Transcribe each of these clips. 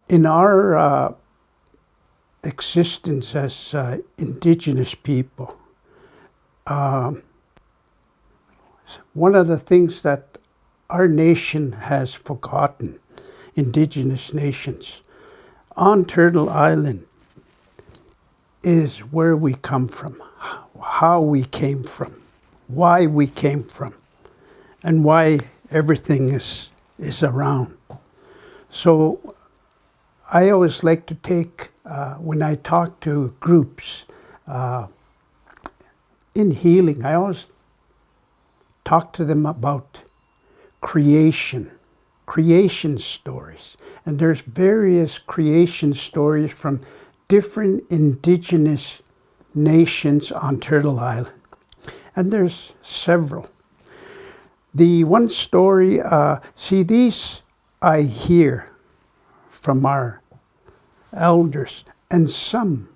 In our existence as indigenous people, one of the things that our nation has forgotten, indigenous nations, on Turtle Island, is where we come from, how we came from, why we came from, and why everything is around. So I always like to take, when I talk to groups in healing, I always talk to them about creation stories. And there's various creation stories from different indigenous nations on Turtle Island. And there's several. The one story, see, these I hear from our elders, and some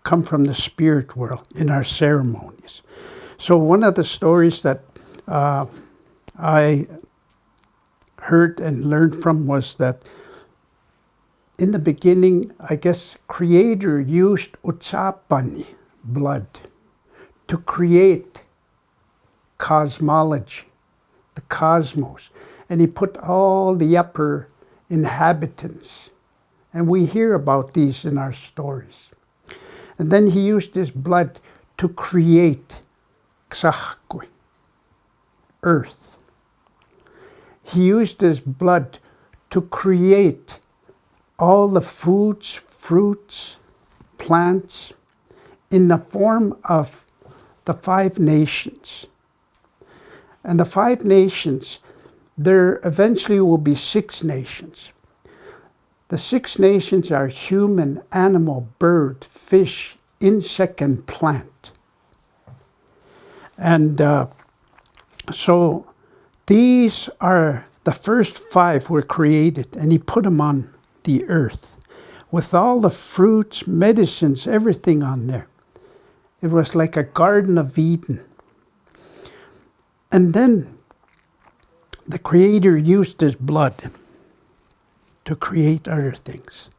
come from the spirit world in our ceremonies. So one of the stories that I heard and learned from was that in the beginning, I guess, Creator used utsapani, blood, to create cosmology, the cosmos. And he put all the upper inhabitants. And we hear about these in our stories. And then he used his blood to create Ksahkwe, earth. He used his blood to create all the foods, fruits, plants in the form of the 5 nations. And the 5 nations, there eventually will be 6 nations. The 6 nations are human, animal, bird, fish, insect, and plant. And so these are, the first 5 were created, and he put them on the earth with all the fruits, medicines, everything on there. It was like a Garden of Eden. And then the Creator used his blood to create other things.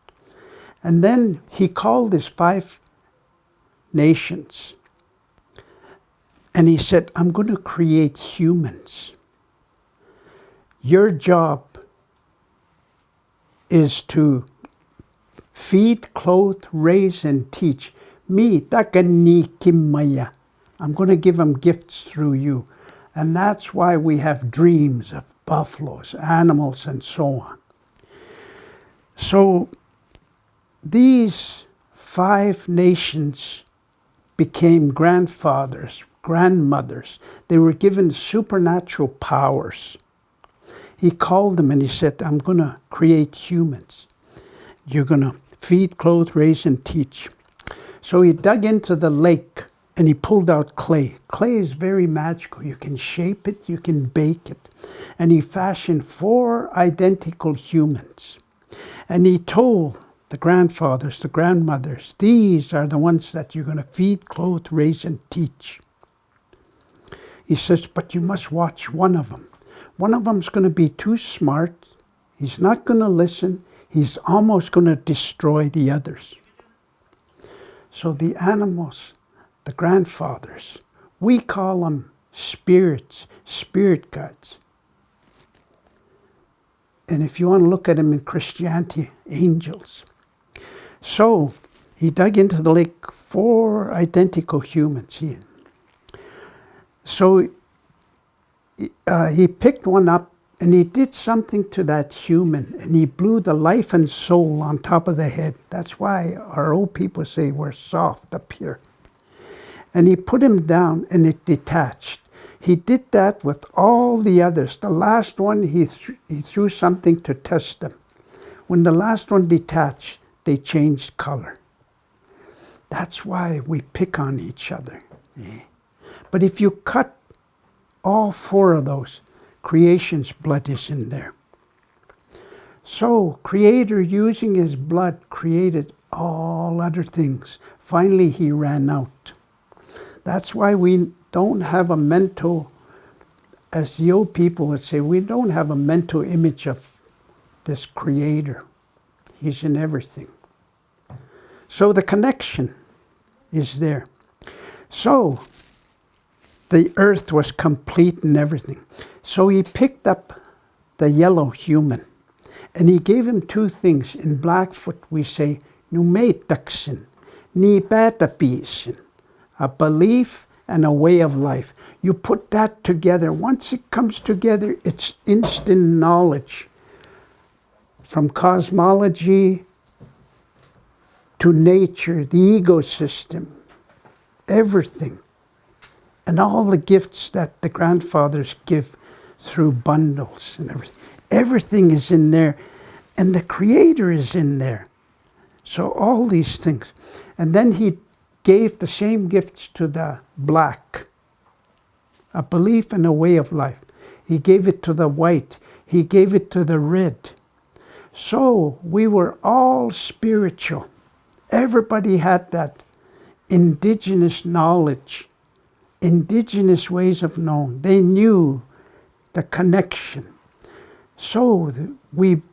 And then he called his 5 nations. And he said, I'm going to create humans. Your job is to feed, clothe, raise, and teach. Me, takani kimaya. I'm going to give them gifts through you. And that's why we have dreams of buffaloes, animals, and so on. So these 5 nations became grandfathers, grandmothers. They were given supernatural powers. He called them and he said, I'm going to create humans. You're going to feed, clothe, raise, and teach. So he dug into the lake and he pulled out clay. Clay is very magical. You can shape it, you can bake it. And he fashioned 4 identical humans. And he told the grandfathers, the grandmothers, these are the ones that you're going to feed, clothe, raise, and teach. He says, but you must watch one of them. One of them's going to be too smart. He's not going to listen. He's almost going to destroy the others. So the animals, the grandfathers, we call them spirits, spirit guides. And if you want to look at them in Christianity, angels. So he dug into the lake 4 identical humans. So he picked one up and he did something to that human and he blew the life and soul on top of the head. That's why our old people say we're soft up here. And he put him down and it detached. He did that with all the others. The last one, he threw something to test them. When the last one detached, they changed color. That's why we pick on each other. But if you cut all 4 of those, creation's blood is in there. So, Creator, using his blood, created all other things. Finally, he ran out. That's why we don't have a mental, as the old people would say, we don't have a mental image of this Creator. He's in everything. So the connection is there. So the earth was complete in everything. So he picked up the yellow human and he gave him two things. In Blackfoot we say, numetaksin, niipatapiiyssini, a belief and a way of life. You put that together. Once it comes together, it's instant knowledge. From cosmology to nature, the ecosystem, everything. And all the gifts that the grandfathers give through bundles and everything. Everything is in there. And the Creator is in there. So all these things. And then he gave the same gifts to the black. A belief and a way of life. He gave it to the white. He gave it to the red. So we were all spiritual. Everybody had that indigenous knowledge, indigenous ways of knowing. They knew the connection. So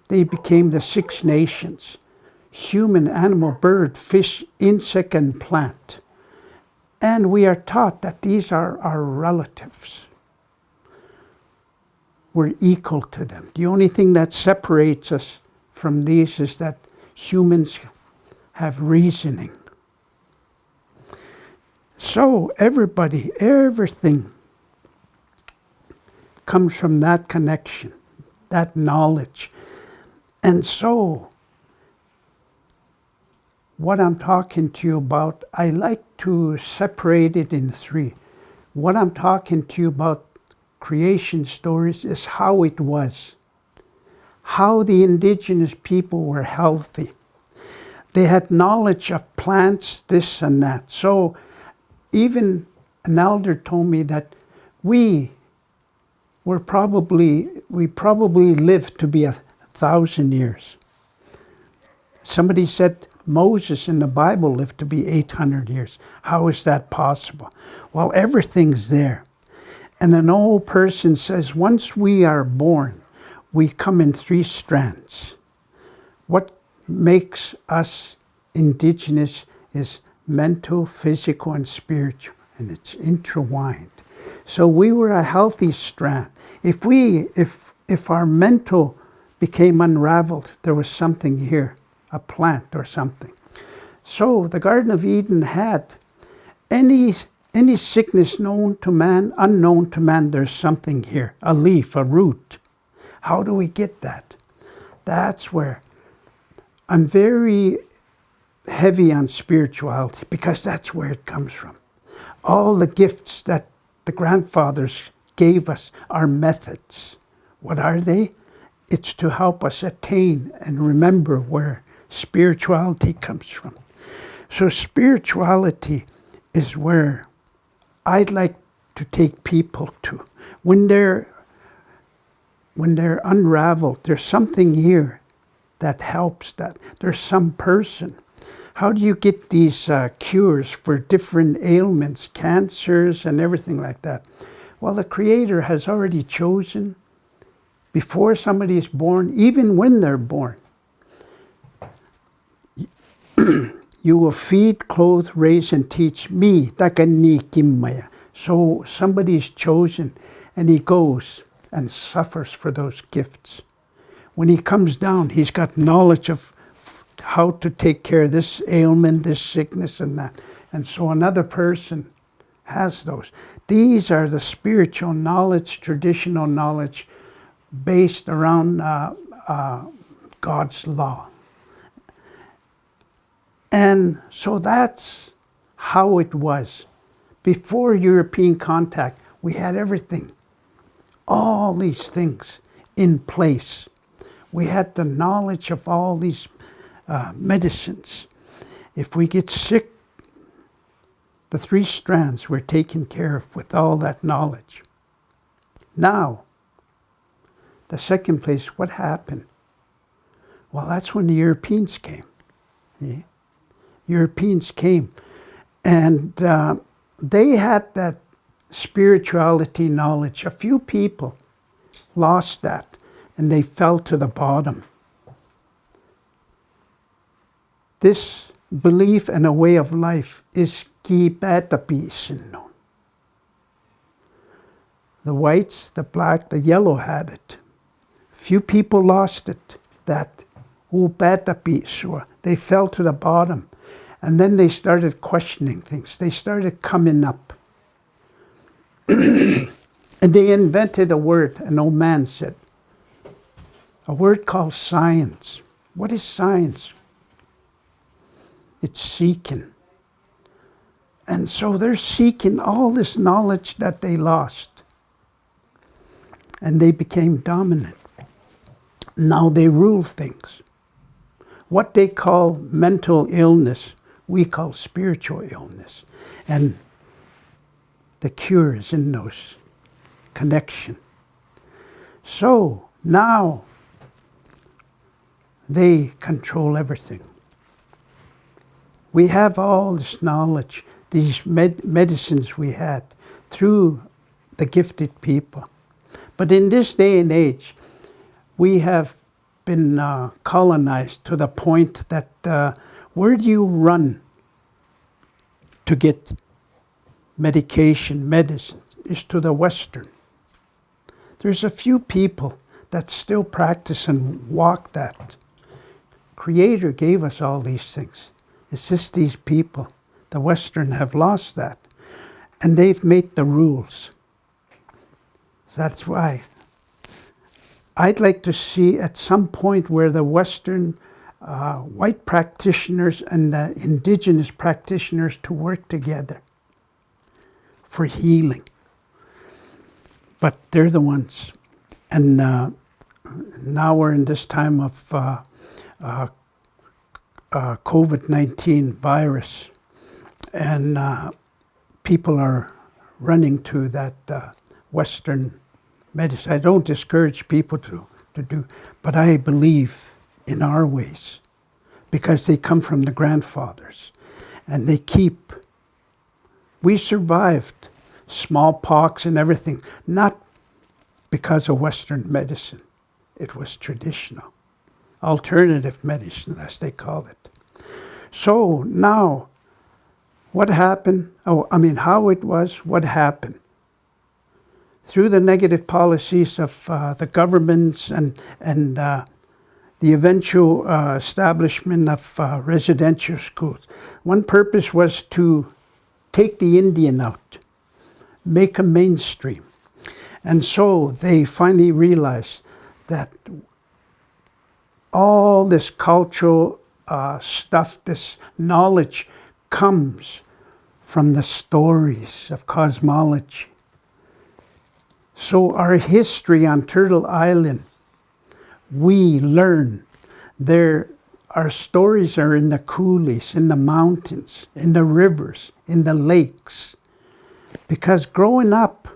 they became the 6 nations: human, animal, bird, fish, insect, and plant. And we are taught that these are our relatives. We're equal to them. The only thing that separates us from these is that humans have reasoning. So everybody, everything comes from that connection, that knowledge. And so what I'm talking to you about, I like to separate it in 3. What I'm talking to you about, creation stories, is how it was. How the indigenous people were healthy. They had knowledge of plants, this and that. So even an elder told me that we probably lived to be 1,000 years. Somebody said Moses in the Bible lived to be 800 years. How is that possible? Well, everything's there. And an old person says, once we are born, we come in 3 strands. What makes us indigenous is mental, physical, and spiritual, and it's intertwined. So we were a healthy strand. If our mental became unraveled, there was something here, a plant or something. So the Garden of Eden had any sickness known to man, unknown to man, there's something here, a leaf, a root. How do we get that? That's where I'm very heavy on spirituality, because that's where it comes from. All the gifts that the grandfathers gave us are methods. What are they? It's to help us attain and remember where spirituality comes from. So spirituality is where I'd like to take people to. When they're unraveled, there's something here that helps that. There's some person. How do you get these cures for different ailments, cancers and everything like that? Well, the Creator has already chosen before somebody is born, even when they're born. You will feed, clothe, raise, and teach me. Takani kimmaya. So somebody's chosen, and he goes and suffers for those gifts. When he comes down, he's got knowledge of how to take care of this ailment, this sickness, and that. And so another person has those. These are the spiritual knowledge, traditional knowledge, based around God's law. And so that's how it was. Before European contact, we had everything. All these things in place. We had the knowledge of all these medicines. If we get sick, the 3 strands were taken care of with all that knowledge. Now, the second place, what happened? Well, that's when the Europeans came. Yeah? Europeans came, and they had that spirituality knowledge. A few people lost that, and they fell to the bottom. This belief and a way of life is Siksikaitsitapiiyssini. The whites, the black, the yellow had it. Few people lost it. That óiskitsípahpiyaop. They fell to the bottom. And then they started questioning things. They started coming up. And they invented a word, an old man said. A word called science. What is science? It's seeking. And so they're seeking all this knowledge that they lost. And they became dominant. Now they rule things. What they call mental illness, we call spiritual illness. And the cure is in those connection. So now they control everything. We have all this knowledge, these medicines we had through the gifted people. But in this day and age, we have been colonized to the point that where do you run to get medication, medicine, is to the Western. There's a few people that still practice and walk that. Creator gave us all these things. It's just these people, the Western, have lost that. And they've made the rules. That's why I'd like to see at some point where the Western white practitioners and the indigenous practitioners to work together for healing. But they're the ones. And now we're in this time of COVID-19 virus. And people are running to that Western medicine. I don't discourage people to do, but I believe in our ways because they come from the grandfathers and they keep. We survived smallpox and everything, not because of Western medicine. It was traditional, alternative medicine, as they call it. So now, what happened? How it was, what happened? Through the negative policies of the governments and the eventual establishment of residential schools. One purpose was to take the Indian out, make them mainstream. And so they finally realized that all this cultural stuff, this knowledge comes from the stories of cosmology. So our history on Turtle Island, we learn our stories are in the coulees, in the mountains, in the rivers, in the lakes. Because growing up,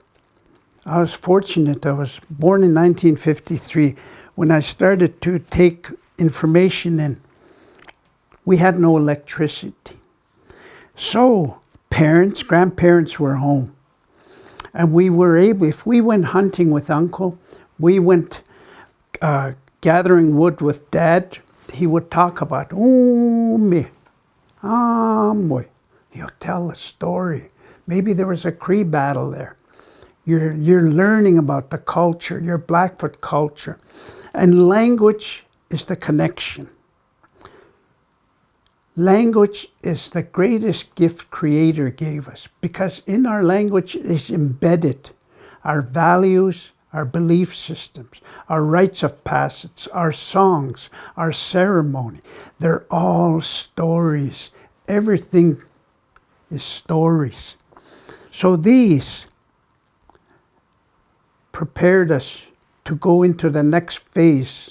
I was fortunate. I was born in 1953. When I started to take information in, we had no electricity. So parents, grandparents were home. And we were able, if we went hunting with Uncle, we went gathering wood with Dad, he would talk about, me, boy. He'll tell a story. Maybe there was a Cree battle there. You're learning about the culture, your Blackfoot culture. And language is the connection. Language is the greatest gift Creator gave us because in our language is embedded our values, our belief systems, our rites of passage, our songs, our ceremony. They're all stories. Everything is stories. So these prepared us to go into the next phase.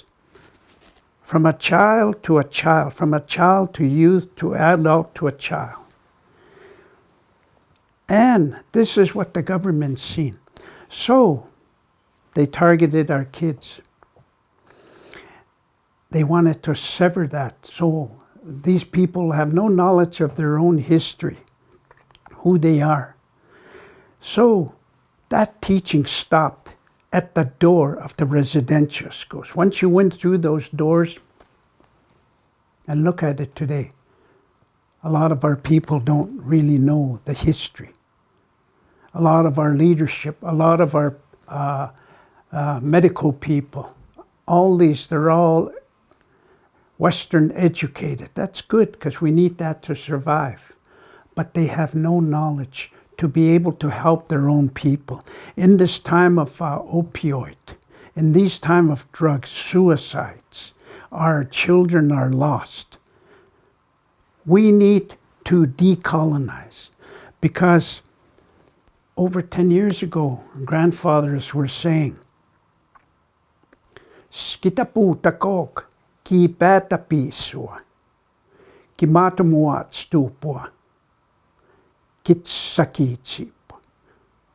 From a child to a child, from a child to youth to adult to a child. And this is what the government's seen. So they targeted our kids. They wanted to sever that. So these people have no knowledge of their own history, who they are. So that teaching stopped at the door of the residential schools. Once you went through those doors, and look at it today, a lot of our people don't really know the history. A lot of our leadership, a lot of our medical people, all these, they're all Western educated. That's good because we need that to survive. But they have no knowledge to be able to help their own people. In this time of opioid, in these time of drugs, suicides, our children are lost. We need to decolonize because over 10 years ago, grandfathers were saying, Skitapuutakok ki päätäpiissua, ki matamuat stupua, Siksikaitsitapiiyssini.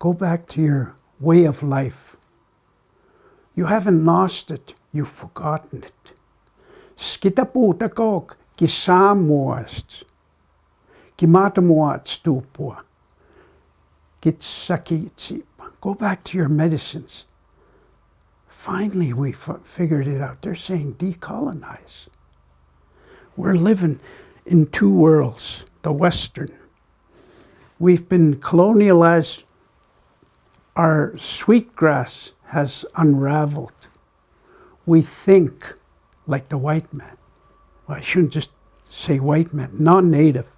Go back to your way of life. You haven't lost it, you've forgotten it. Skitapuutakok ki saamuast, ki matamuat stupua, Siksikaitsitapiiyssini. Go back to your medicines. Finally, we figured it out. They're saying decolonize. We're living in two worlds, the Western. We've been colonialized. Our sweetgrass has unraveled. We think like the white man. Well, I shouldn't just say white man, non-native.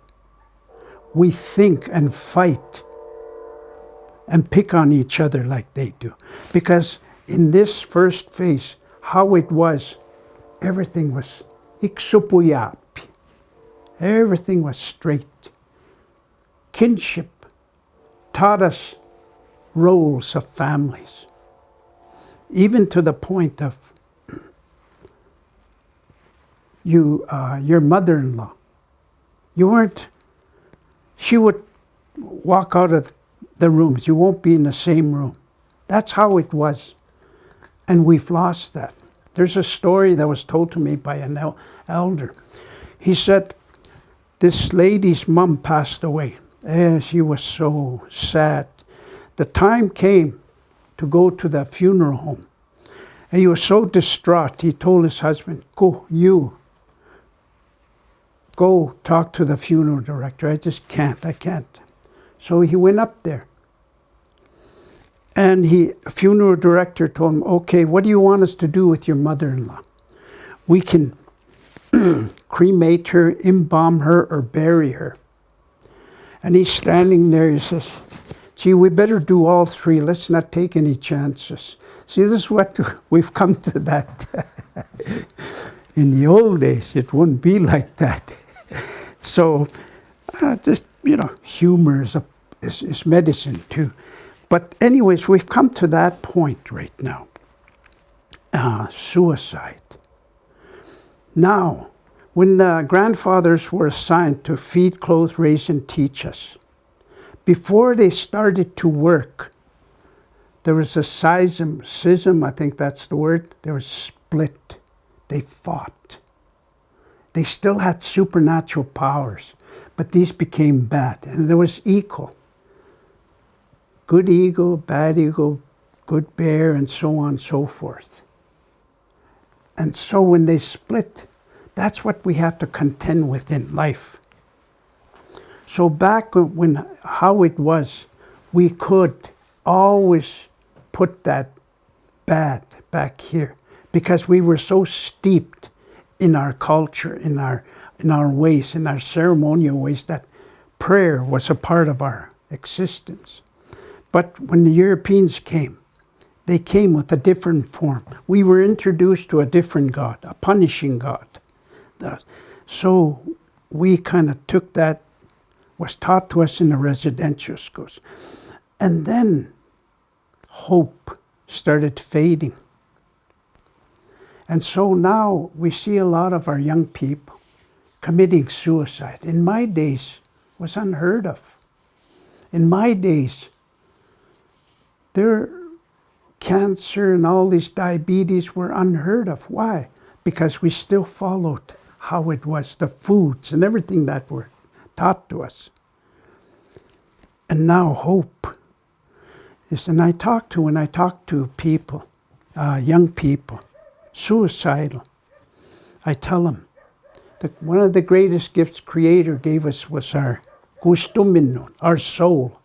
We think and fight and pick on each other like they do. Because in this first phase, how it was, everything was óiskitsípahpiyaop. Everything was straight. Kinship taught us roles of families, even to the point of your mother-in-law. She would walk out of the rooms. You won't be in the same room. That's how it was. And we've lost that. There's a story that was told to me by an elder. He said, this lady's mom passed away. She was so sad. The time came to go to the funeral home. And he was so distraught, he told his husband, go talk to the funeral director. I can't. So he went up there. And a funeral director told him, okay, what do you want us to do with your mother-in-law? We can cremate her, embalm her, or bury her. And he's standing there, he says, gee, we better do all three. Let's not take any chances. See, this is what we've come to that. In the old days, it wouldn't be like that. So, just, humor is medicine too. But anyways, we've come to that point right now. Suicide. Now, when the grandfathers were assigned to feed, clothe, raise, and teach us, before they started to work, there was a schism, I think that's the word. There was split. They fought. They still had supernatural powers, but these became bad. And there was equal. Good eagle, bad eagle, good bear, and so on and so forth. And so when they split, that's what we have to contend with in life. So back when how it was, we could always put that bad back here because we were so steeped in our culture, in our ways, in our ceremonial ways, that prayer was a part of our existence. But when the Europeans came, they came with a different form. We were introduced to a different God, a punishing God. So we kind of took that, was taught to us in the residential schools. And then hope started fading. And so now we see a lot of our young people committing suicide. In my days, it was unheard of. In my days, their cancer and all these diabetes were unheard of. Why? Because we still followed how it was, the foods and everything that were taught to us. And now hope is, and when I talk to people, young people, suicidal, I tell them, One of the greatest gifts Creator gave us was our gusto minnon, our soul.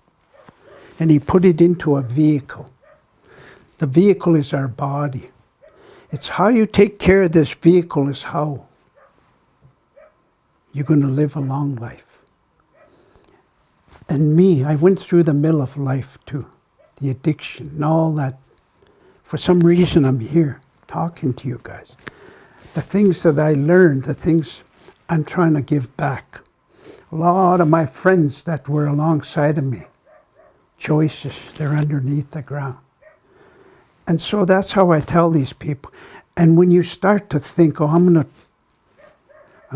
And He put it into a vehicle. The vehicle is our body. It's how you take care of this vehicle is how you're going to live a long life. And me, I went through the mill of life too. The addiction and all that. For some reason I'm here talking to you guys. The things that I learned, the things I'm trying to give back. A lot of my friends that were alongside of me, choices, they're underneath the ground. And so that's how I tell these people. And when you start to think, oh, I'm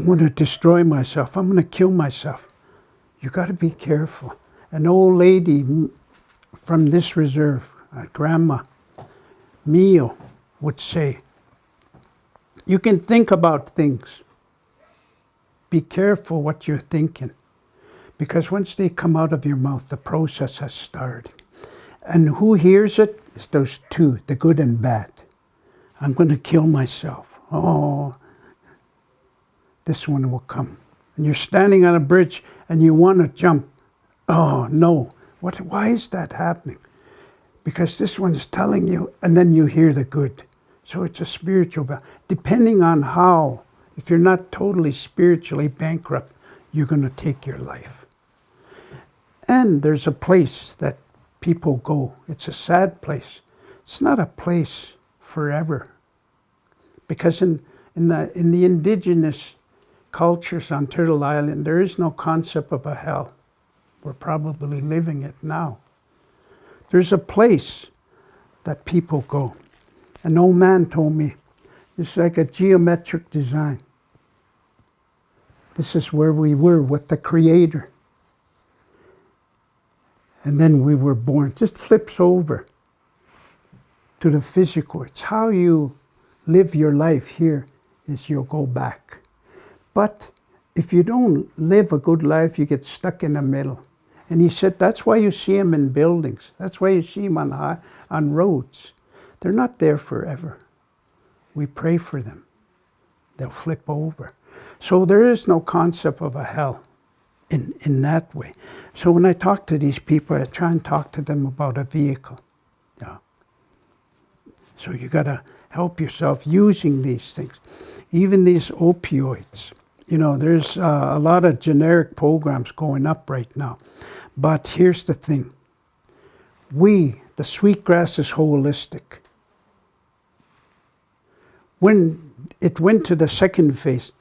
going to destroy myself, I'm going to kill myself, you got to be careful. An old lady from this reserve, Grandma Mio, would say, you can think about things. Be careful what you're thinking. Because once they come out of your mouth, the process has started. And who hears it? It's those two, the good and bad. I'm going to kill myself. Oh, this one will come. And you're standing on a bridge and you want to jump. Oh, no. Why is that happening? Because this one is telling you, and then you hear the good. So it's a spiritual battle. Depending on how, if you're not totally spiritually bankrupt, you're going to take your life. And there's a place that people go. It's a sad place. It's not a place forever. Because in the indigenous cultures on Turtle Island, there is no concept of a hell. We're probably living it now. There's a place that people go. An old man told me, it's like a geometric design. This is where we were with the Creator. And then we were born. Just flips over to the physical. It's how you live your life here is you'll go back. But if you don't live a good life, you get stuck in the middle. And he said that's why you see them in buildings. That's why you see them on roads. They're not there forever. We pray for them. They'll flip over. So there is no concept of a hell in that way. So when I talk to these people, I try and talk to them about a vehicle. Yeah. So you got to help yourself using these things. Even these opioids. You know, there's a lot of generic programs going up right now. But here's the thing. The sweetgrass is holistic. When it went to the second phase,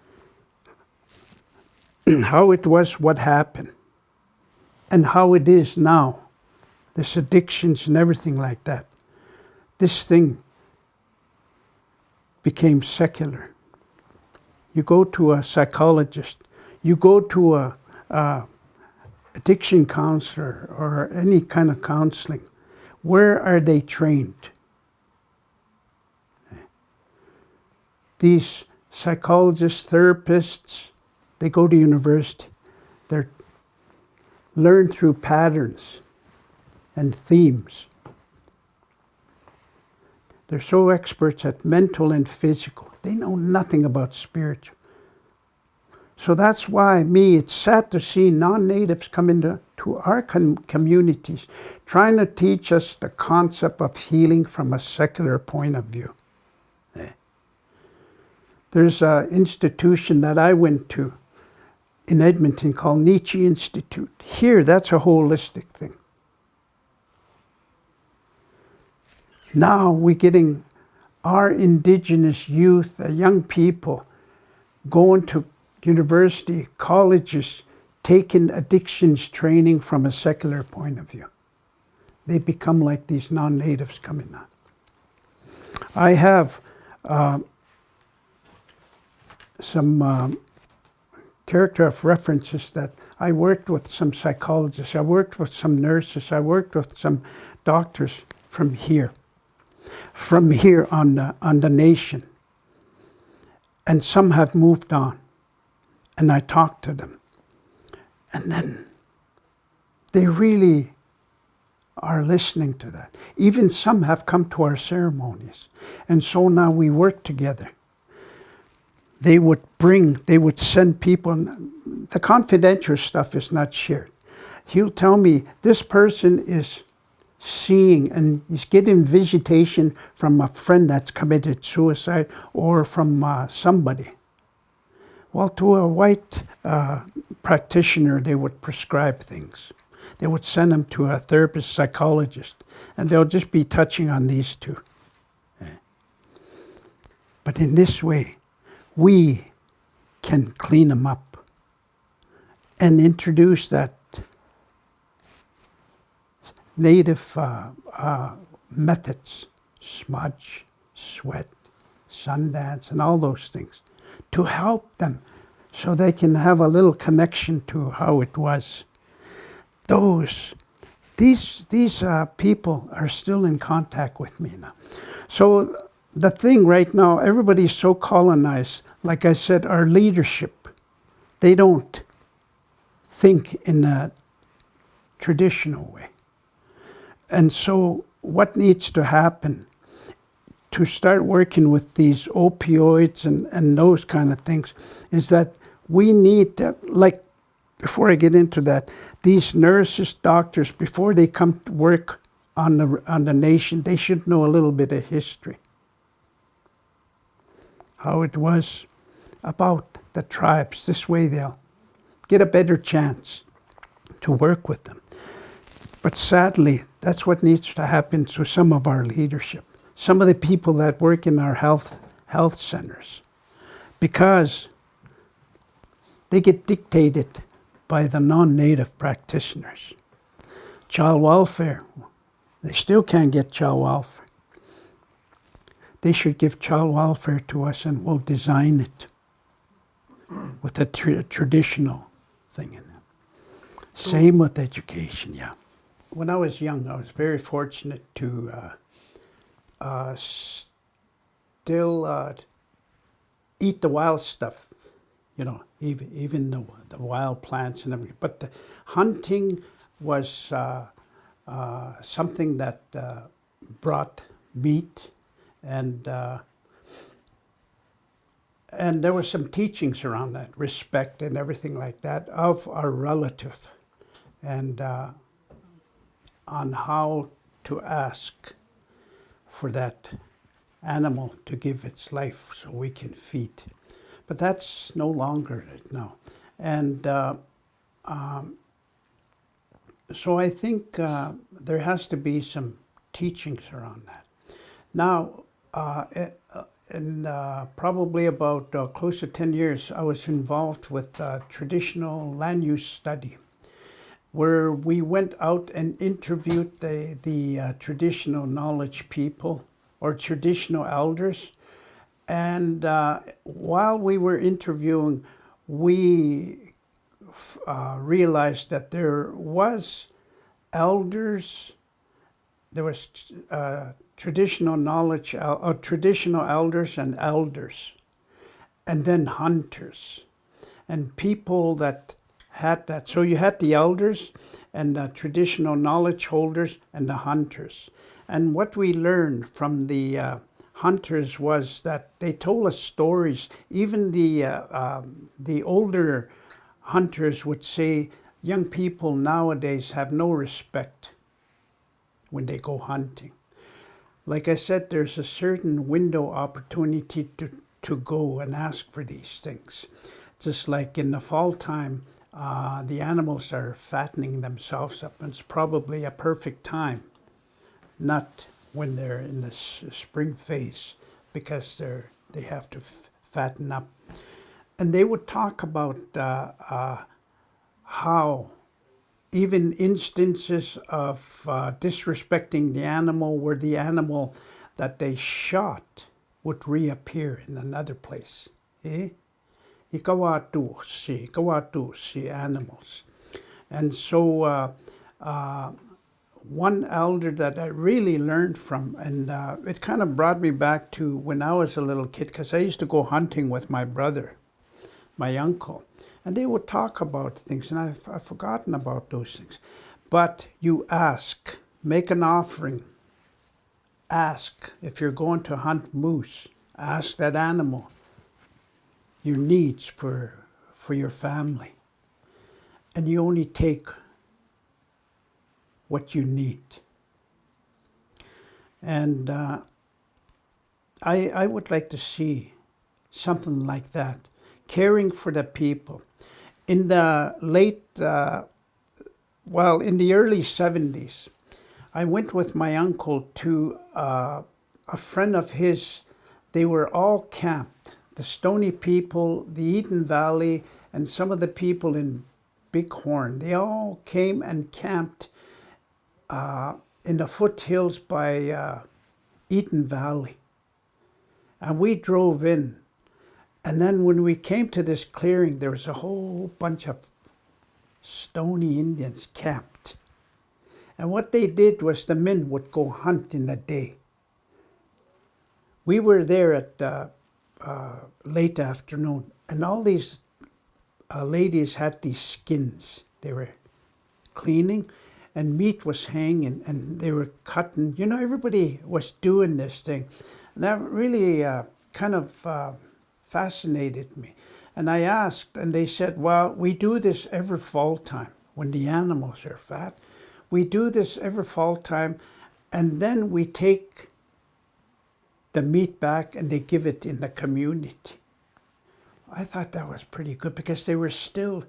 how it was, what happened, and how it is now, this addictions and everything like that, this thing became secular. You go to a psychologist, you go to a addiction counselor or any kind of counseling. Where are they trained? These psychologists, therapists, they go to university. They're learned through patterns and themes. They're so experts at mental and physical. They know nothing about spiritual. So that's why it's sad to see non-natives come into our communities, trying to teach us the concept of healing from a secular point of view. There's an institution that I went to in Edmonton called Nietzsche Institute. Here, that's a holistic thing. Now we're getting our indigenous youth, young people, going to university, colleges, taking addictions training from a secular point of view. They become like these non-natives coming on. I have some character of references that I worked with some psychologists, I worked with some nurses, I worked with some doctors from here on the nation. And some have moved on. And I talked to them. And then they really are listening to that. Even some have come to our ceremonies. And so now we work together. they would send people, the confidential stuff is not shared. He'll tell me this person is seeing and he's getting visitation from a friend that's committed suicide or from somebody. Well, to a white practitioner, they would prescribe things. They would send them to a therapist, psychologist, and they'll just be touching on these two. But in this way, we can clean them up and introduce that native methods, smudge, sweat, sundance, and all those things, to help them so they can have a little connection to how it was. These people are still in contact with me now. So the thing right now, everybody's so colonized. Like I said, our leadership, they don't think in a traditional way. And so what needs to happen to start working with these opioids and those kind of things is that we need to, like, before I get into that, these nurses, doctors, before they come to work on the nation, they should know a little bit of history. How it was about the tribes. This way they'll get a better chance to work with them. But sadly, that's what needs to happen to some of our leadership. Some of the people that work in our health centers. Because they get dictated by the non-native practitioners. Child welfare, they still can't get child welfare. They should give child welfare to us and we'll design it with a traditional thing in it. Same with education, yeah. When I was young, I was very fortunate to still eat the wild stuff, you know, even the wild plants and everything. But the hunting was something that brought meat, and there were some teachings around that, respect and everything like that of our relative, and on how to ask for that animal to give its life so we can feed. But that's no longer it now. And so I think there has to be some teachings around that. Now, in probably about close to 10 years, I was involved with traditional land use study, where we went out and interviewed the traditional knowledge people or traditional elders. And while we were interviewing, we realized that there was elders, there was traditional knowledge, traditional elders and elders, and then hunters, and people that had that. So you had the elders and the traditional knowledge holders and the hunters. And what we learned from the hunters was that they told us stories. Even the older hunters would say, young people nowadays have no respect when they go hunting. Like I said, there's a certain window opportunity to go and ask for these things. Just like in the fall time, the animals are fattening themselves up, and it's probably a perfect time, not when they're in the spring phase, because they have to fatten up. And they would talk about how even instances of disrespecting the animal, where the animal that they shot would reappear in another place. Ikawatusi animals. And so one elder that I really learned from, and it kind of brought me back to when I was a little kid, because I used to go hunting with my brother, my uncle, and they would talk about things, and I've forgotten about those things. But you ask, make an offering, ask if you're going to hunt moose, ask that animal, your needs for your family. And you only take what you need. And I would like to see something like that, caring for the people. In the late, in the early 70s, I went with my uncle to a friend of his. They were all camped. The Stony people, the Eden Valley, and some of the people in Bighorn. They all came and camped in the foothills by Eden Valley. And we drove in. And then when we came to this clearing, there was a whole bunch of Stony Indians camped. And what they did was the men would go hunt in the day. We were there at late afternoon, and all these ladies had these skins. They were cleaning, and meat was hanging, and they were cutting. You know, everybody was doing this thing. And that really kind of fascinated me. And I asked, and they said, well, we do this every fall time when the animals are fat. We do this every fall time, and then we take the meat back and they give it in the community. I thought that was pretty good because they were still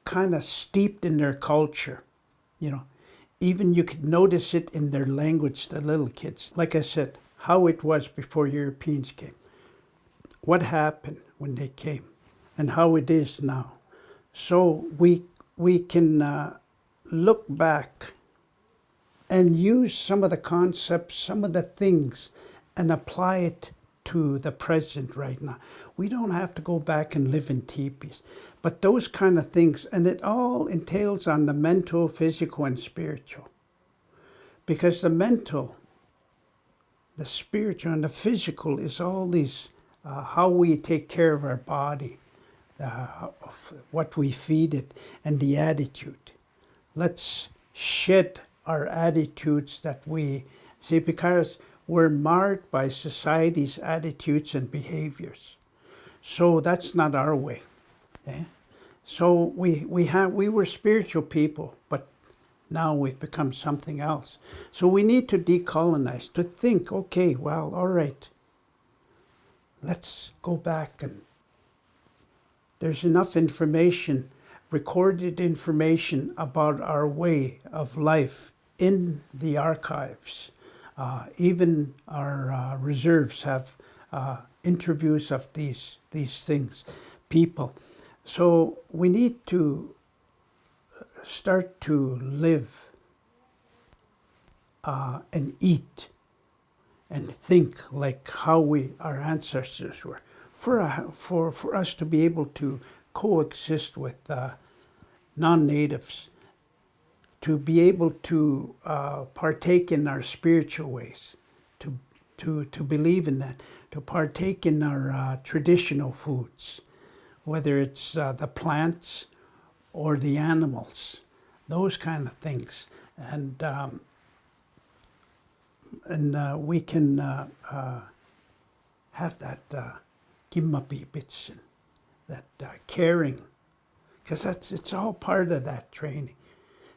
kind of steeped in their culture. You know, even you could notice it in their language, the little kids. Like I said, how it was before Europeans came. What happened when they came and how it is now. So we can look back and use some of the concepts, some of the things, and apply it to the present right now. We don't have to go back and live in teepees, but those kind of things, and it all entails on the mental, physical, and spiritual. Because the mental, the spiritual, and the physical is all these, how we take care of our body, of what we feed it, and the attitude. Let's shed our attitudes that we see, because we're marred by society's attitudes and behaviors. So that's not our way. Eh? So we were spiritual people, but now we've become something else. So we need to decolonize, to think, okay, well, all right, let's go back, and there's enough information, recorded information about our way of life in the archives. Even our reserves have interviews of these things, people. So we need to start to live and eat and think like how our ancestors were, for us to be able to coexist with non-natives, to be able to partake in our spiritual ways, to believe in that, to partake in our traditional foods, whether it's the plants or the animals, those kind of things. And we can have that kimmapipitsin, that caring, because it's all part of that training.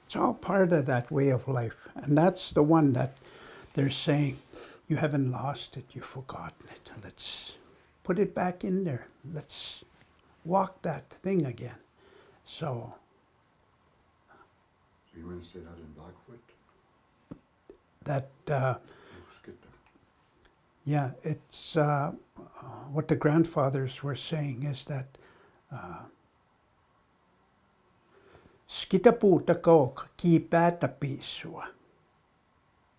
It's all part of that way of life. And that's the one that they're saying, you haven't lost it, you've forgotten it. Let's put it back in there. Let's walk that thing again. So you want to say that in Blackfoot? That, yeah, it's what the grandfathers were saying is that Skitapuutakok ki päätäpiissua,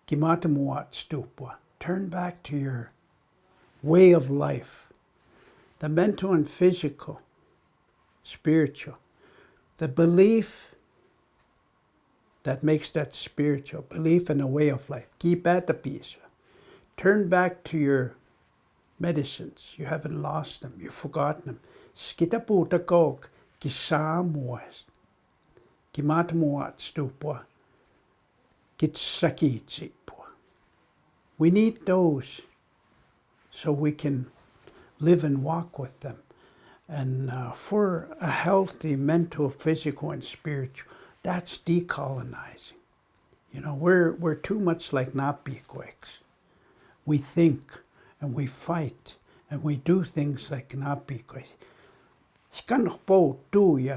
ki matamuat stupua. Turn back to your way of life, the mental and physical, spiritual, the belief that makes that spiritual, belief in a way of life. Ki päätäpiissua. Turn back to your medicines. You haven't lost them, you've forgotten them. Skitapuutakok ki saamuas. Kimatmuat stupua, Siksikaitsitapiiyssini. We need those so we can live and walk with them. And for a healthy mental, physical, and spiritual, that's decolonizing. You know, we're too much like Napikweks. We think and we fight and we do things like Napikweks.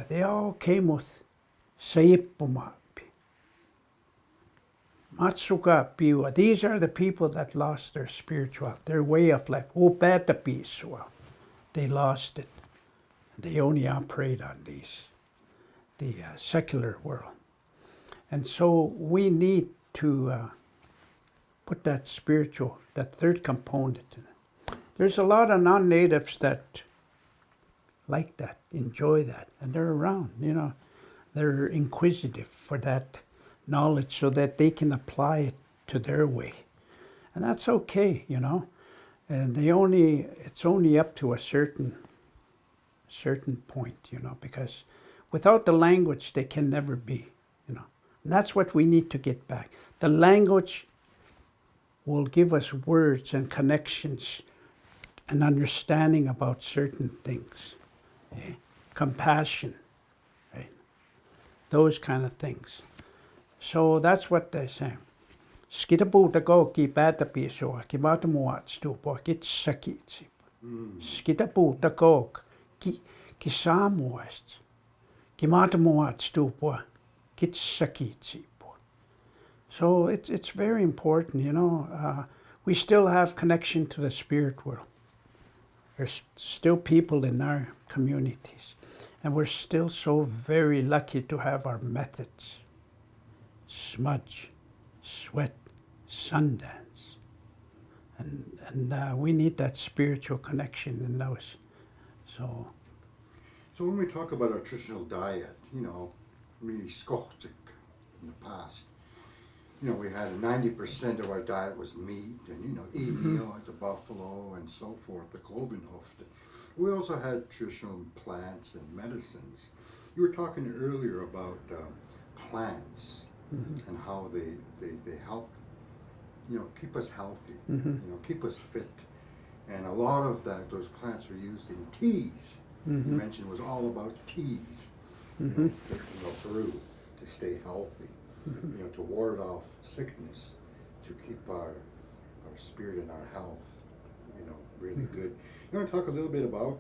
They all came with Saipumapi. Matsuka Piwa. These are the people that lost their spirituality, their way of life. They lost it. They only operate on the secular world. And so we need to put that spiritual, that third component in it. There's a lot of non-natives that like that, enjoy that, and they're around, you know. They're inquisitive for that knowledge so that they can apply it to their way. And that's okay, you know. And it's only up to a certain point, you know, because without the language, they can never be, you know. And that's what we need to get back. The language will give us words and connections and understanding about certain things. Compassion, right? Those kind of things. So that's what they're saying. Skitapuutako ki päätäpiisoa, ki maatamuatstupoa, ki sakitsi. Skitapuutako ki saamuast, ki maatamuatstupoa, ki sakitsi. So it's very important, you know. We still have connection to the spirit world. There's still people in our communities. And we're still so very lucky to have our methods. Smudge, sweat, sundance. And we need that spiritual connection in those. So when we talk about our traditional diet, you know, Siksika in the past, you know, we had 90% of our diet was meat and, you know, eel, the buffalo and so forth, the Kovenhoft. We also had traditional plants and medicines. You were talking earlier about plants and how they help, you know, keep us healthy, you know, keep us fit. And a lot of those plants are used in teas. You mentioned it was all about teas, you know, brew to stay healthy. You know, to ward off sickness, to keep our spirit and our health, you know, really good. You want to talk a little bit about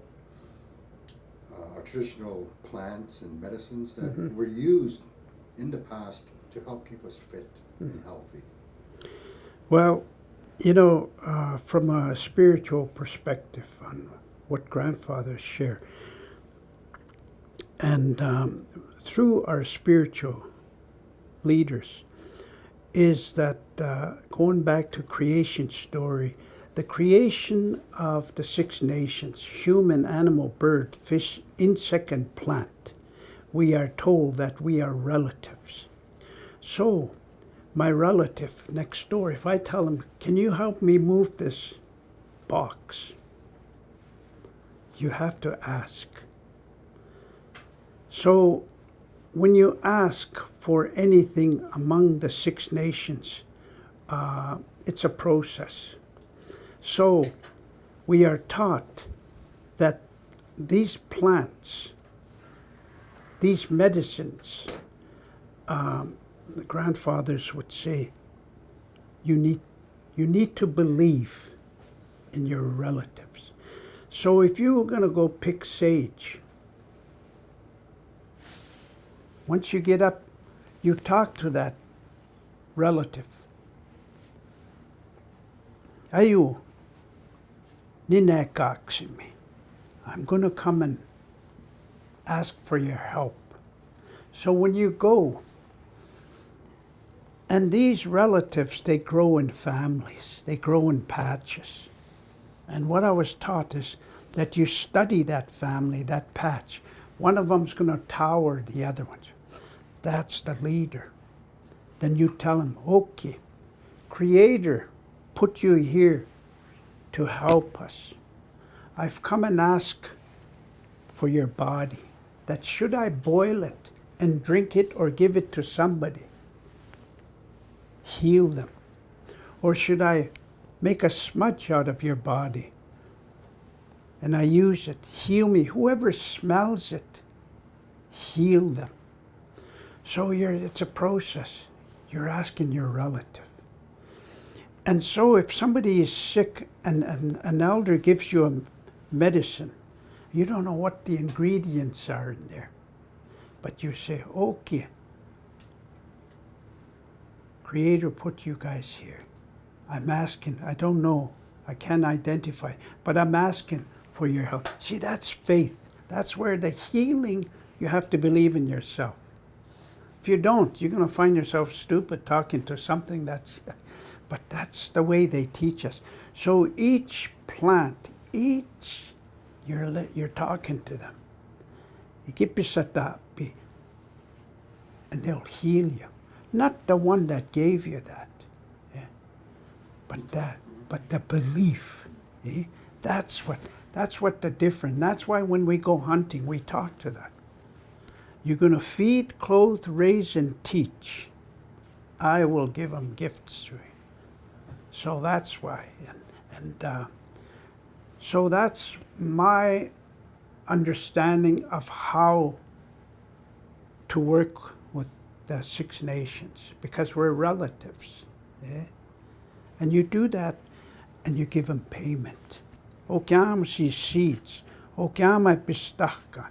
our traditional plants and medicines that were used in the past to help keep us fit and healthy? Well, you know, from a spiritual perspective on what grandfathers share, and through our spiritual leaders, is that going back to creation story, the creation of the 6 nations, human, animal, bird, fish, insect, and plant, we are told that we are relatives. So my relative next door, if I tell him, can you help me move this box? You have to ask. So when you ask for anything among the 6 nations, it's a process. So we are taught that these plants, these medicines, the grandfathers would say, you need to believe in your relatives. So if you were going to go pick sage, once you get up, you talk to that relative. Ayu, ninekaksimi. I'm going to come and ask for your help. So when you go, and these relatives, they grow in families, they grow in patches. And what I was taught is that you study that family, that patch. One of them's going to tower the other ones. That's the leader. Then you tell him, okay, Creator put you here to help us. I've come and asked for your body, that should I boil it and drink it or give it to somebody, heal them? Or should I make a smudge out of your body, and I use it. Heal me. Whoever smells it, heal them. So it's a process. You're asking your relative. And so if somebody is sick and an elder gives you a medicine, you don't know what the ingredients are in there. But you say, okay, Creator put you guys here. I'm asking, I don't know, I can't identify, but I'm asking for your help. See, that's faith. That's where the healing, you have to believe in yourself. If you don't, you're going to find yourself stupid talking to something but that's the way they teach us. So each plant, you're talking to them. Iikipissataappi, and they'll heal you. Not the one that gave you that, but the belief. That's what the difference. That's why when we go hunting, we talk to that. You're going to feed, clothe, raise, and teach. I will give them gifts to you. So that's why, so that's my understanding of how to work with the Six Nations, because we're relatives. And you do that, and you give them payment. Óiskitsípahpiyaop seeds. Óiskitsípahpiyaop.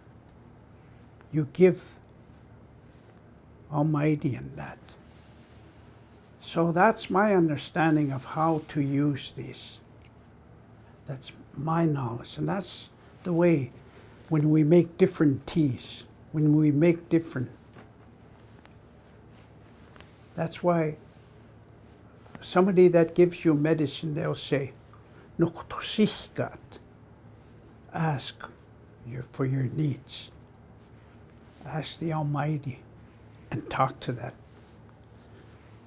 You give Almighty in that. So that's my understanding of how to use these. That's my knowledge, and that's the way when we make different teas, when we make different. That's why somebody that gives you medicine, they'll say, "Nuqtusikat." Ask for your needs. Ask the Almighty and talk to that,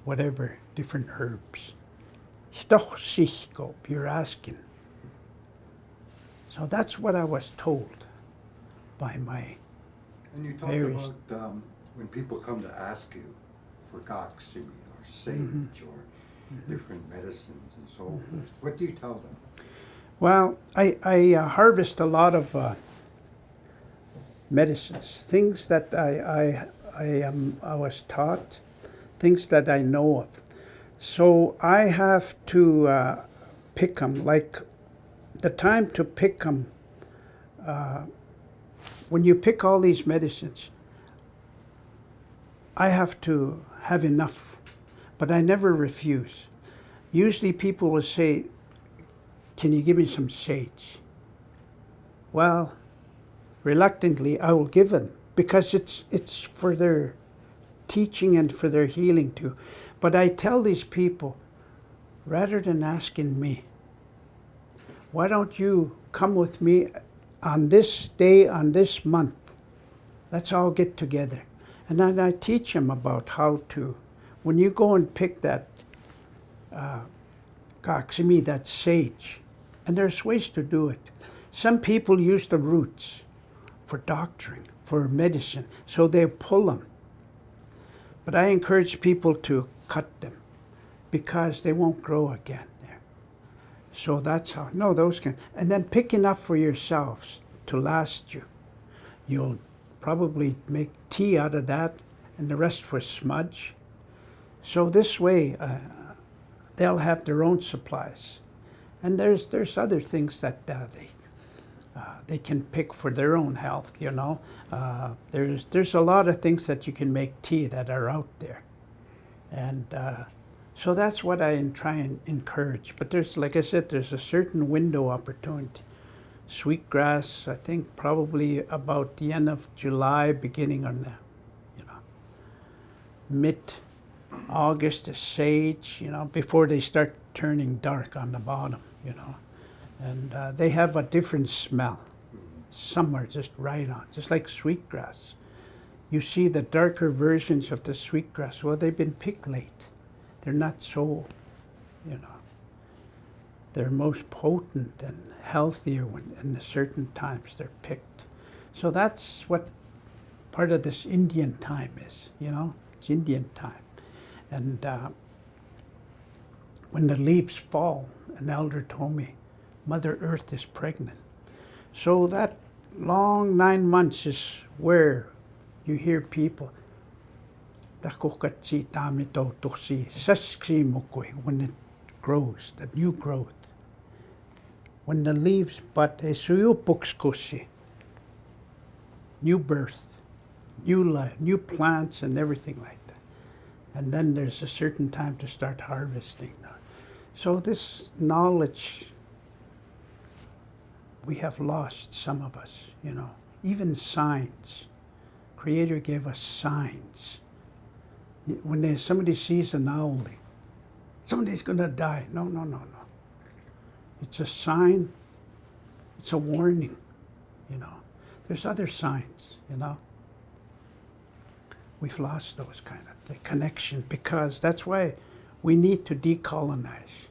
whatever, different herbs. You're asking. So that's what I was told by my And you talked various. about when people come to ask you for gaksimi or sage or different medicines and so forth. What do you tell them? Well, I harvest a lot of medicines, things that I was taught, things that I know of. So I have to pick them. Like the time to pick them, when you pick all these medicines, I have to have enough, but I never refuse. Usually people will say, "Can you give me some sage?" Well, reluctantly I will give them, because it's for their teaching and for their healing too. But I tell these people, rather than asking me, why don't you come with me on this day, on this month? Let's all get together. And then I teach them about how to, when you go and pick that gaksimi, that sage, and there's ways to do it. Some people use the roots for doctoring, for medicine, so they pull them. But I encourage people to cut them, because they won't grow again there. So that's how, no, those can, and then pick enough for yourselves to last you. You'll probably make tea out of that, and the rest for smudge. So this way, they'll have their own supplies. And there's other things that they can pick for their own health, you know. There's a lot of things that you can make tea that are out there. And so that's what I try and encourage. But there's, like I said, there's a certain window opportunity. Sweetgrass, I think probably about the end of July, beginning on the, mid-August is sage, before they start turning dark on the bottom, And they have a different smell. Some are just right on, just like sweetgrass. You see the darker versions of the sweetgrass, well, they've been picked late. They're not so, they're most potent and healthier when in the certain times they're picked. So that's what part of this Indian time is, it's Indian time. And when the leaves fall, an elder told me, Mother Earth is pregnant. So that long 9 months is where you hear people, when it grows, the new growth. When the leaves, but new birth, new life, new plants and everything like that. And then there's a certain time to start harvesting now. So this knowledge, we have lost, some of us, you know. Even signs. Creator gave us signs. When somebody sees an owl, somebody's going to die. No, no, no, no. It's a sign. It's a warning, you know. There's other signs, you know. We've lost those kind of the connection, because that's why we need to decolonize.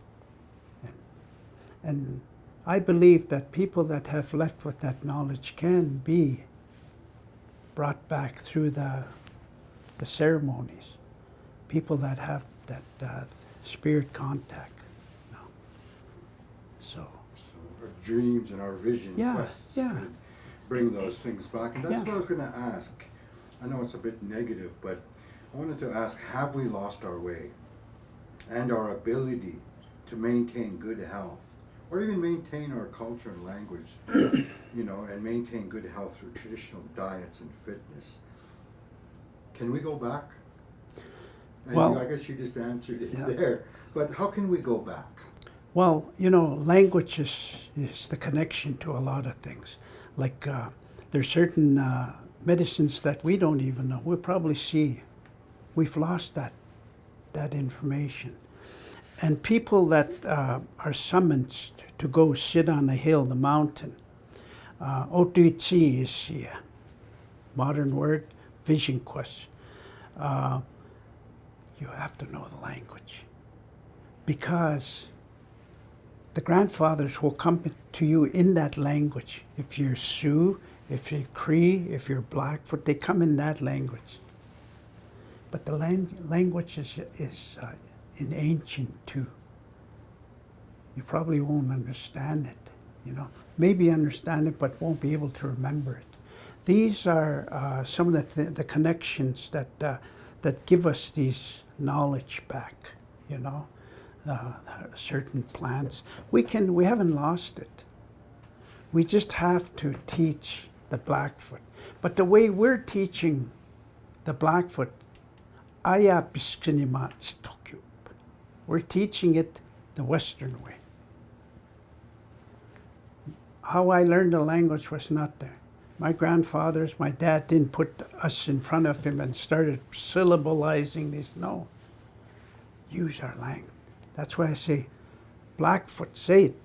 And I believe that people that have left with that knowledge can be brought back through the ceremonies. People that have that spirit contact. You know. So our dreams and our vision quests yeah. could bring those things back. And that's Yeah. what I was going to ask. I know it's a bit negative, but I wanted to ask, have we lost our way and our ability to maintain good health, or even maintain our culture and language, you know, and maintain good health through traditional diets and fitness? Can we go back? And Well, I guess you just answered it there, but how can we go back? well, you know, language is the connection to a lot of things. Like there's certain medicines that we don't even know. We'll probably see. We've lost that information. And people that are summoned to go sit on a hill, the mountain, óiskitsípahpiyaop, modern word, vision quest. You have to know the language, because the grandfathers will come to you in that language. If you're Sioux, if you're Cree, if you're Blackfoot, they come in that language. But the language is in ancient too. You probably won't understand it, you know. Maybe understand it, but won't be able to remember it. These are some of the connections that give us these knowledge back, you know. Certain plants. We haven't lost it. We just have to teach the Blackfoot. But the way we're teaching the Blackfoot, we're teaching it the Western way. How I learned the language was not there. My grandfathers, my dad didn't put us in front of him and started syllabalizing this. No. Use our language. That's why I say, Blackfoot, say it.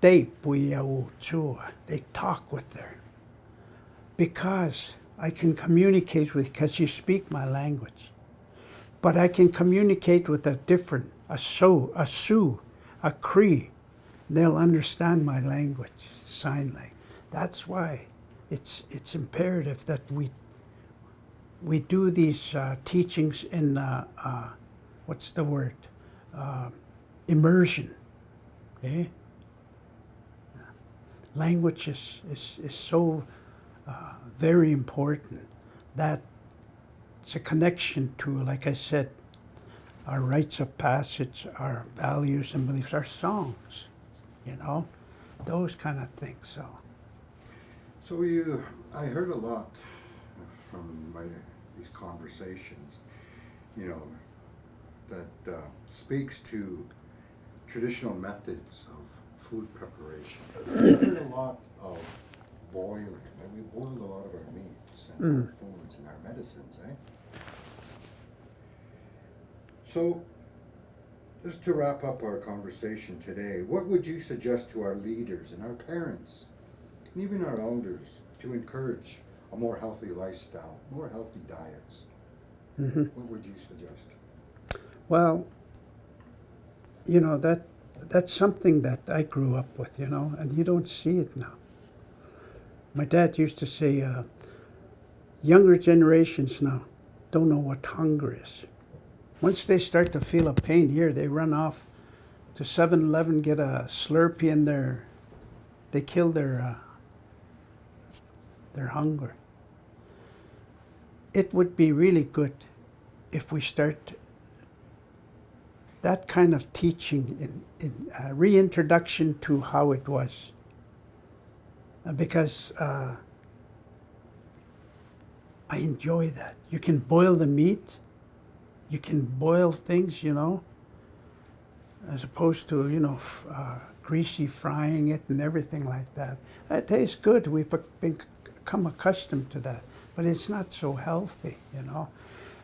They talk with their. Because I can communicate with, because you speak my language. But I can communicate with a different, a Sioux, a Cree. They'll understand my language, sign language. That's why it's imperative that we do these teachings in, what's the word? Immersion. Okay? Language is so very important. That it's a connection to, like I said, our rites of passage, our values and beliefs, our songs, you know, those kind of things. So I heard a lot from these conversations, you know, that speaks to traditional methods of food preparation. I heard a lot of boiling, and we boiled a lot of our meats and our foods and our medicines, eh? So, just to wrap up our conversation today, what would you suggest to our leaders and our parents, and even our elders, to encourage a more healthy lifestyle, more healthy diets? Mm-hmm. What would you suggest? Well, you know, that's something that I grew up with, you know, and you don't see it now. My dad used to say, younger generations now don't know what hunger is. Once they start to feel a pain here, they run off to 7-Eleven, get a Slurpee in there. They kill their their hunger. It would be really good if we start that kind of teaching in reintroduction to how it was. Because I enjoy that. You can boil the meat, you can boil things, you know, as opposed to, you know, greasy frying it and everything like that. It tastes good. We've become accustomed to that, but it's not so healthy, you know.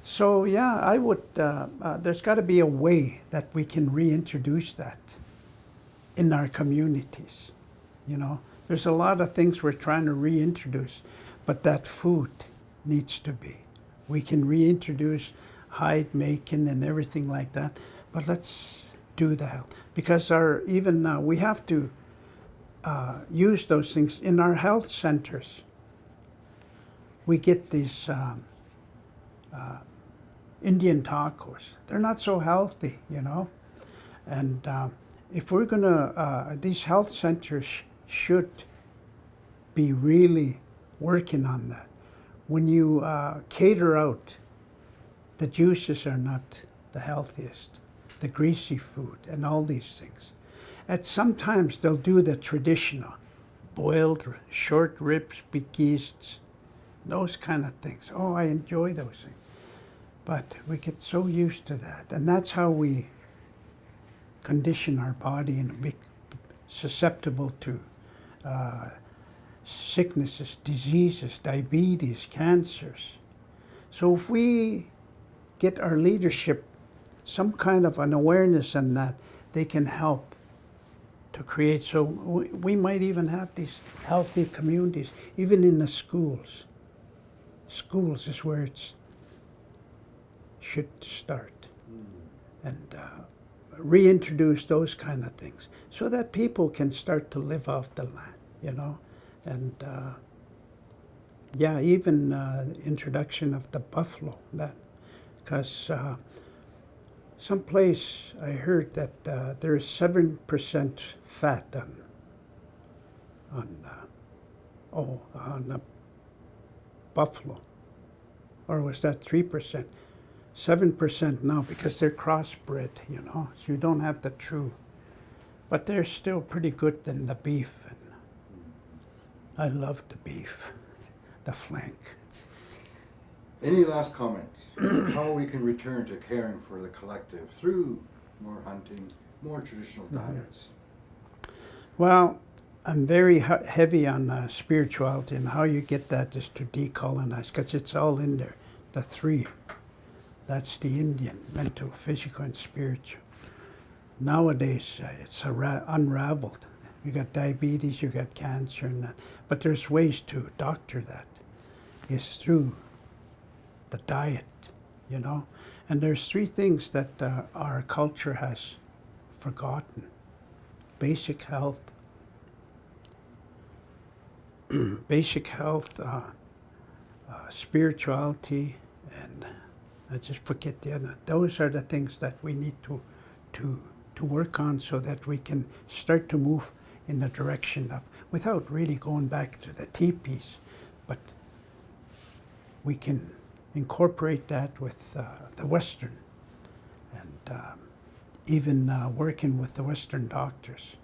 So yeah, I would, there's got to be a way that we can reintroduce that in our communities, you know. There's a lot of things we're trying to reintroduce, but that food needs to be. We can reintroduce hide making and everything like that, but let's do that. Because we have to use those things in our health centers. We get these Indian tacos. They're not so healthy, you know. And if we're gonna, these health centers should be really working on that. When you cater out, the juices are not the healthiest, the greasy food and all these things. And sometimes they'll do the traditional, boiled short ribs, bikists, those kind of things. Oh, I enjoy those things. But we get so used to that. And that's how we condition our body and be susceptible to sicknesses, diseases, diabetes, cancers. So if we get our leadership some kind of an awareness on that, they can help to create. So we might even have these healthy communities, even in the schools. Schools is where it should start. And reintroduce those kind of things so that people can start to live off the land, you know. And yeah, even the introduction of the buffalo, that, because someplace I heard that there is 7% fat on a buffalo, or was that 3%? 7% now because they're crossbred, you know, so you don't have the true, but they're still pretty good than the beef, and I love the beef, the flank. Any last comments? How we can return to caring for the collective through more hunting, more traditional diets? Well, I'm very heavy on spirituality, and how you get that is to decolonize, because it's all in there, the three. That's the Indian, mental, physical, and spiritual. Nowadays, it's unraveled. You got diabetes, you got cancer, and that. But there's ways to doctor that. It's through the diet, you know. And there's three things that our culture has forgotten. Basic health, spirituality, and I just forget the other. Those are the things that we need to work on so that we can start to move in the direction of, without really going back to the teepees, but we can incorporate that with the Western, and even working with the Western doctors